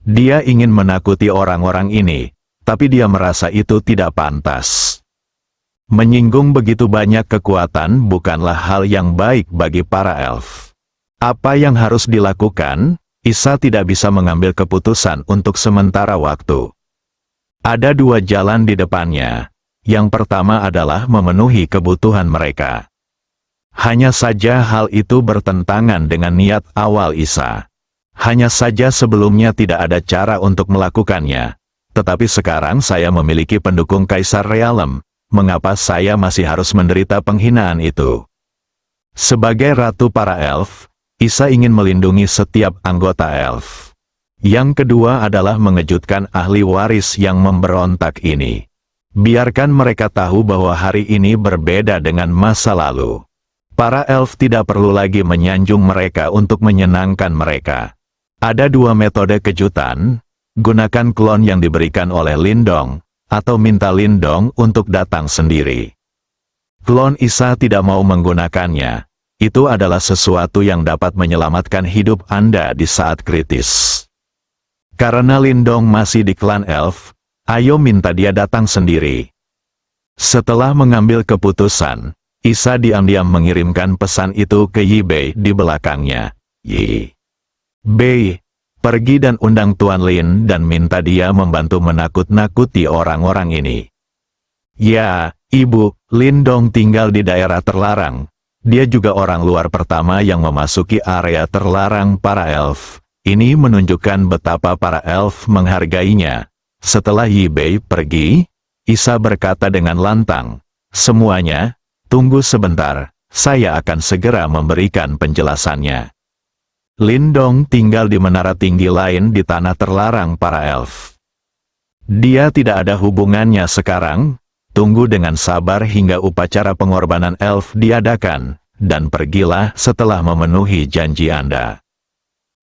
Dia ingin menakuti orang-orang ini, tapi dia merasa itu tidak pantas. Menyinggung begitu banyak kekuatan bukanlah hal yang baik bagi para elf. Apa yang harus dilakukan? Isha tidak bisa mengambil keputusan untuk sementara waktu. Ada dua jalan di depannya. Yang pertama adalah memenuhi kebutuhan mereka. Hanya saja hal itu bertentangan dengan niat awal Isha. Hanya saja sebelumnya tidak ada cara untuk melakukannya. Tetapi sekarang saya memiliki pendukung Kaisar Realem. Mengapa saya masih harus menderita penghinaan itu? Sebagai ratu para elf, Isha ingin melindungi setiap anggota elf. Yang kedua adalah mengejutkan ahli waris yang memberontak ini. Biarkan mereka tahu bahwa hari ini berbeda dengan masa lalu. Para elf tidak perlu lagi menyanjung mereka untuk menyenangkan mereka. Ada dua metode kejutan. Gunakan klon yang diberikan oleh Lindong, atau minta Lindong untuk datang sendiri. Klon Isha tidak mau menggunakannya. Itu adalah sesuatu yang dapat menyelamatkan hidup Anda di saat kritis. Karena Lindong masih di klan elf, ayo minta dia datang sendiri. Setelah mengambil keputusan, Isha diam-diam mengirimkan pesan itu ke Yi Bei di belakangnya. Yi Bei, pergi dan undang Tuan Lin dan minta dia membantu menakut-nakuti orang-orang ini. Ya, Ibu, Lindong tinggal di daerah terlarang. Dia juga orang luar pertama yang memasuki area terlarang para elf. Ini menunjukkan betapa para elf menghargainya. Setelah Yi Bei pergi, Isha berkata dengan lantang, "Semuanya, tunggu sebentar, saya akan segera memberikan penjelasannya." Lindong tinggal di menara tinggi lain di tanah terlarang para elf. Dia tidak ada hubungannya sekarang. Tunggu dengan sabar hingga upacara pengorbanan elf diadakan, dan pergilah setelah memenuhi janji Anda.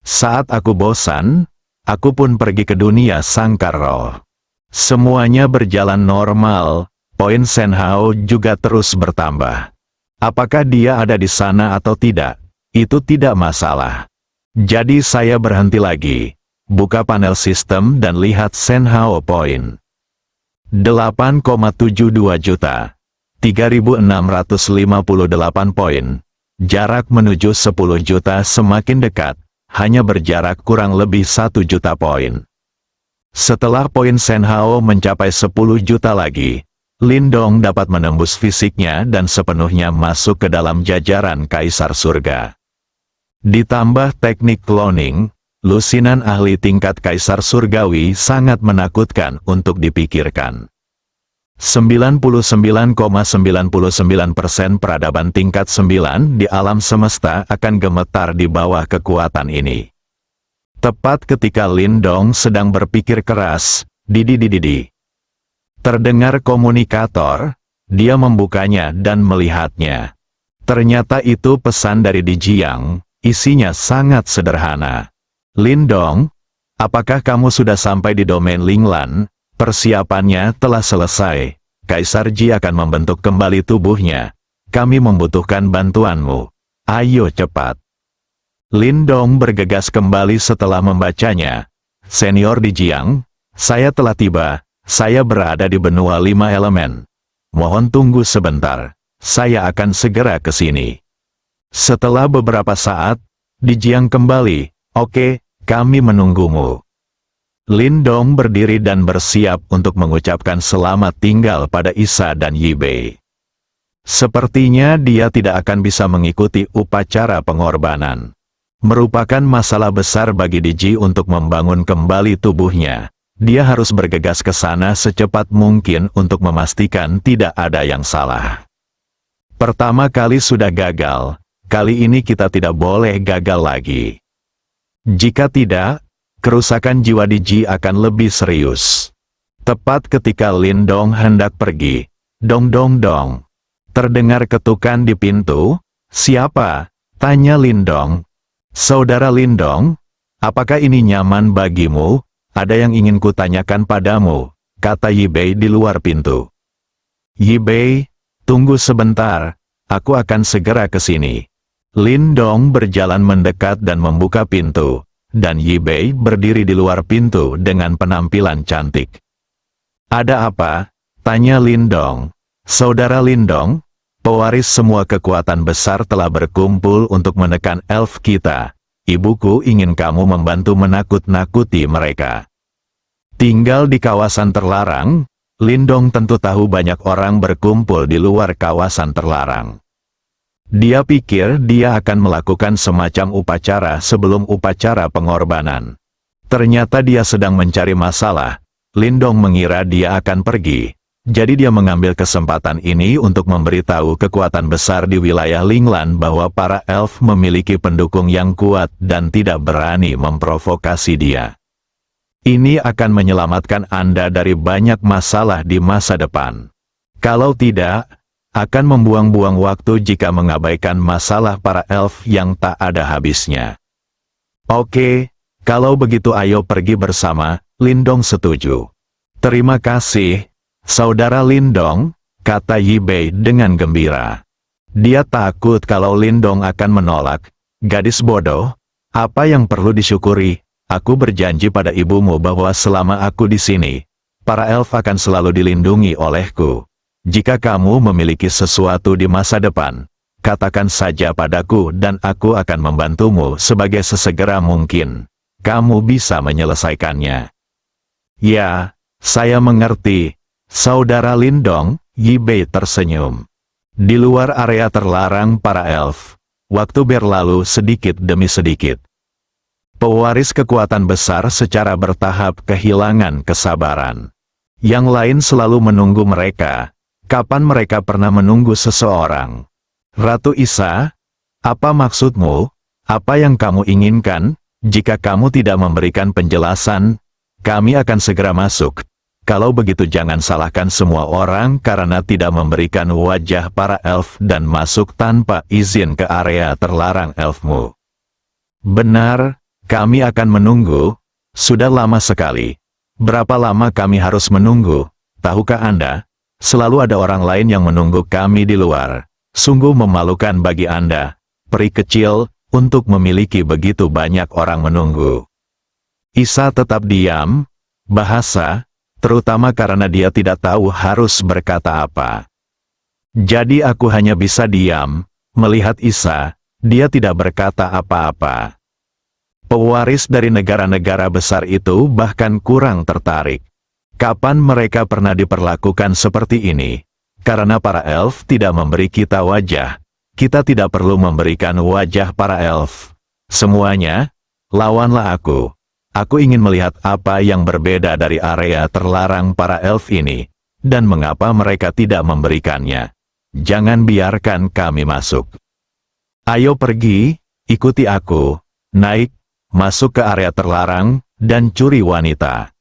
Saat aku bosan, aku pun pergi ke dunia sangkar roh. Semuanya berjalan normal, poin Senhao juga terus bertambah. Apakah dia ada di sana atau tidak, itu tidak masalah. Jadi saya berhenti lagi, buka panel sistem dan lihat Senhao poin. 8,72 juta. 3.658 poin. Jarak menuju 10 juta semakin dekat, hanya berjarak kurang lebih 1 juta poin. Setelah poin Senhao mencapai 10 juta lagi, Lindong dapat menembus fisiknya dan sepenuhnya masuk ke dalam jajaran Kaisar Surga. Ditambah teknik cloning, lusinan ahli tingkat Kaisar Surgawi sangat menakutkan untuk dipikirkan. 99,99% peradaban tingkat 9 di alam semesta akan gemetar di bawah kekuatan ini. Tepat ketika Lindong sedang berpikir keras, didi. Terdengar komunikator, dia membukanya dan melihatnya. Ternyata itu pesan dari Di Jiang, isinya sangat sederhana. Lindong, apakah kamu sudah sampai di domain Linglan? Persiapannya telah selesai. Kaisar Ji akan membentuk kembali tubuhnya. Kami membutuhkan bantuanmu. Ayo cepat. Lindong bergegas kembali setelah membacanya. Senior Di Jiang, saya telah tiba. Saya berada di benua 5 elemen. Mohon tunggu sebentar. Saya akan segera ke sini. Setelah beberapa saat, Di Jiang kembali. Oke, kami menunggumu. Lindong berdiri dan bersiap untuk mengucapkan selamat tinggal pada Isa dan Yibei. Sepertinya dia tidak akan bisa mengikuti upacara pengorbanan. Merupakan masalah besar bagi Diji untuk membangun kembali tubuhnya. Dia harus bergegas ke sana secepat mungkin untuk memastikan tidak ada yang salah. Pertama kali sudah gagal, kali ini kita tidak boleh gagal lagi. Jika tidak, kerusakan jiwa Diji akan lebih serius. Tepat ketika Lindong hendak pergi, dong. Terdengar ketukan di pintu. Siapa? Tanya Lindong. Saudara Lindong, apakah ini nyaman bagimu? Ada yang ingin kutanyakan padamu, kata Yibei di luar pintu. Yibei, tunggu sebentar, aku akan segera ke sini. Lindong berjalan mendekat dan membuka pintu. Dan Yibei berdiri di luar pintu dengan penampilan cantik. Ada apa? Tanya Lindong. Saudara Lindong, pewaris semua kekuatan besar telah berkumpul untuk menekan elf kita. Ibuku ingin kamu membantu menakut-nakuti mereka. Tinggal di kawasan terlarang, Lindong tentu tahu banyak orang berkumpul di luar kawasan terlarang. Dia pikir dia akan melakukan semacam upacara sebelum upacara pengorbanan. Ternyata dia sedang mencari masalah. Lindong mengira dia akan pergi. Jadi dia mengambil kesempatan ini untuk memberitahu kekuatan besar di wilayah Linglan bahwa para elf memiliki pendukung yang kuat dan tidak berani memprovokasi dia. Ini akan menyelamatkan Anda dari banyak masalah di masa depan. Kalau tidak, akan membuang-buang waktu jika mengabaikan masalah para elf yang tak ada habisnya. Oke, kalau begitu ayo pergi bersama, Lindong setuju. Terima kasih, Saudara Lindong, kata Yibei dengan gembira. Dia takut kalau Lindong akan menolak. Gadis bodoh, apa yang perlu disyukuri? Aku berjanji pada ibumu bahwa selama aku di sini, para elf akan selalu dilindungi olehku. Jika kamu memiliki sesuatu di masa depan, katakan saja padaku dan aku akan membantumu sebagai sesegera mungkin. Kamu bisa menyelesaikannya. Ya, saya mengerti. Saudara Lindong, Yibei tersenyum. Di luar area terlarang para elf, waktu berlalu sedikit demi sedikit. Pewaris kekuatan besar secara bertahap kehilangan kesabaran. Yang lain selalu menunggu mereka. Kapan mereka pernah menunggu seseorang? Ratu Isa, apa maksudmu? Apa yang kamu inginkan? Jika kamu tidak memberikan penjelasan, kami akan segera masuk. Kalau begitu jangan salahkan semua orang karena tidak memberikan wajah para elf dan masuk tanpa izin ke area terlarang elfmu. Benar, kami akan menunggu. Sudah lama sekali. Berapa lama kami harus menunggu? Tahukah Anda? Selalu ada orang lain yang menunggu kami di luar. Sungguh memalukan bagi Anda, peri kecil, untuk memiliki begitu banyak orang menunggu. Isa tetap diam, bahasa, terutama karena dia tidak tahu harus berkata apa. Jadi aku hanya bisa diam, melihat Isa, dia tidak berkata apa-apa. Pewaris dari negara-negara besar itu bahkan kurang tertarik. Kapan mereka pernah diperlakukan seperti ini? Karena para elf tidak memberi kita wajah, kita tidak perlu memberikan wajah para elf. Semuanya, lawanlah aku. Aku ingin melihat apa yang berbeda dari area terlarang para elf ini, dan mengapa mereka tidak memberikannya. Jangan biarkan kami masuk. Ayo pergi, ikuti aku, naik, masuk ke area terlarang, dan curi wanita.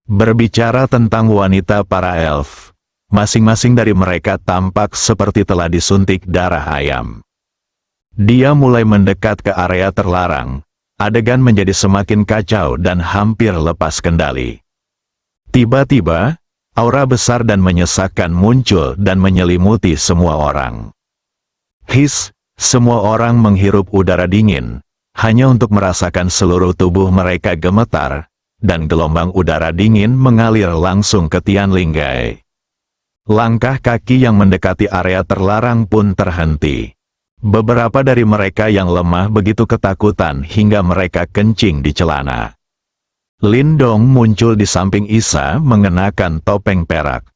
Berbicara tentang wanita para elf, masing-masing dari mereka tampak seperti telah disuntik darah ayam. Dia mulai mendekat ke area terlarang, adegan menjadi semakin kacau dan hampir lepas kendali. Tiba-tiba, aura besar dan menyesakkan muncul dan menyelimuti semua orang. His, semua orang menghirup udara dingin, hanya untuk merasakan seluruh tubuh mereka gemetar, dan gelombang udara dingin mengalir langsung ke Tian Linggai. Langkah kaki yang mendekati area terlarang pun terhenti. Beberapa dari mereka yang lemah begitu ketakutan hingga mereka kencing di celana. Lin Dong muncul di samping Isa mengenakan topeng perak.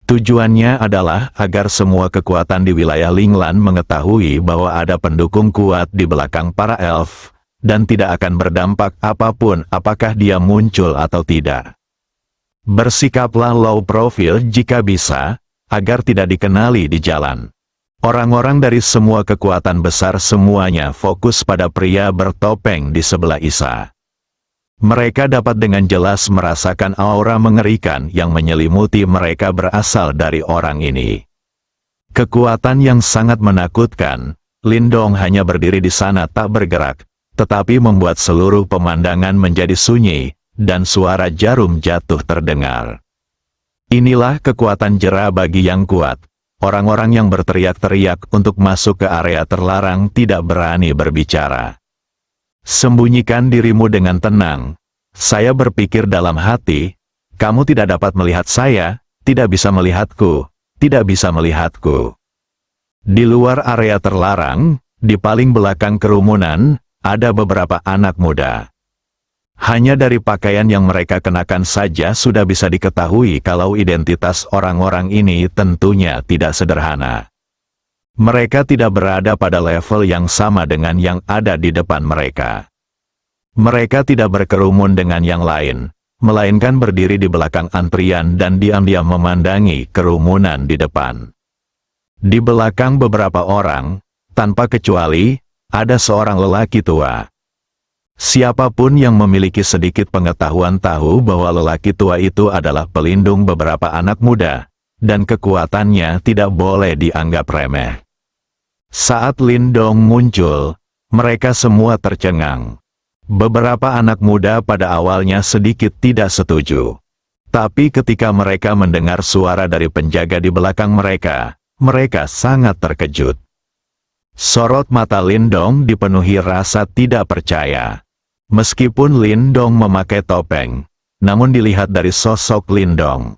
Tujuannya adalah agar semua kekuatan di wilayah Linglan mengetahui bahwa ada pendukung kuat di belakang para elf, dan tidak akan berdampak apapun apakah dia muncul atau tidak. Bersikaplah low profile jika bisa, agar tidak dikenali di jalan. Orang-orang dari semua kekuatan besar semuanya fokus pada pria bertopeng di sebelah Isa. Mereka dapat dengan jelas merasakan aura mengerikan yang menyelimuti mereka berasal dari orang ini. Kekuatan yang sangat menakutkan. Lin Dong hanya berdiri di sana tak bergerak, tetapi membuat seluruh pemandangan menjadi sunyi, dan suara jarum jatuh terdengar. Inilah kekuatan jera bagi yang kuat. Orang-orang yang berteriak-teriak untuk masuk ke area terlarang tidak berani berbicara. Sembunyikan dirimu dengan tenang. Saya berpikir dalam hati, kamu tidak dapat melihat saya, tidak bisa melihatku, tidak bisa melihatku. Di luar area terlarang, di paling belakang kerumunan, ada beberapa anak muda. Hanya dari pakaian yang mereka kenakan saja sudah bisa diketahui kalau identitas orang-orang ini tentunya tidak sederhana. Mereka tidak berada pada level yang sama dengan yang ada di depan mereka. Mereka tidak berkerumun dengan yang lain, melainkan berdiri di belakang antrian dan diam-diam memandangi kerumunan di depan. Di belakang beberapa orang, tanpa kecuali, ada seorang lelaki tua. Siapapun yang memiliki sedikit pengetahuan tahu bahwa lelaki tua itu adalah pelindung beberapa anak muda, dan kekuatannya tidak boleh dianggap remeh. Saat Lin Dong muncul, mereka semua tercengang. Beberapa anak muda pada awalnya sedikit tidak setuju. Tapi ketika mereka mendengar suara dari penjaga di belakang mereka, mereka sangat terkejut. Sorot mata Lin Dong dipenuhi rasa tidak percaya. Meskipun Lin Dong memakai topeng, namun dilihat dari sosok Lin Dong,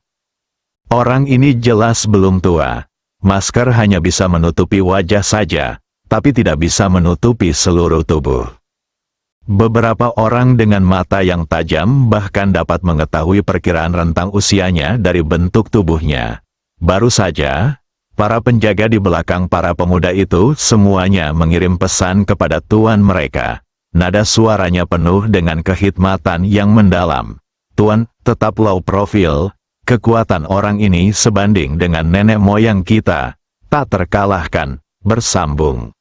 orang ini jelas belum tua. Masker hanya bisa menutupi wajah saja, tapi tidak bisa menutupi seluruh tubuh. Beberapa orang dengan mata yang tajam bahkan dapat mengetahui perkiraan rentang usianya dari bentuk tubuhnya. Baru saja, para penjaga di belakang para pemuda itu semuanya mengirim pesan kepada tuan mereka. Nada suaranya penuh dengan kehikmatan yang mendalam. Tuan, tetap low profile. Kekuatan orang ini sebanding dengan nenek moyang kita, tak terkalahkan, bersambung.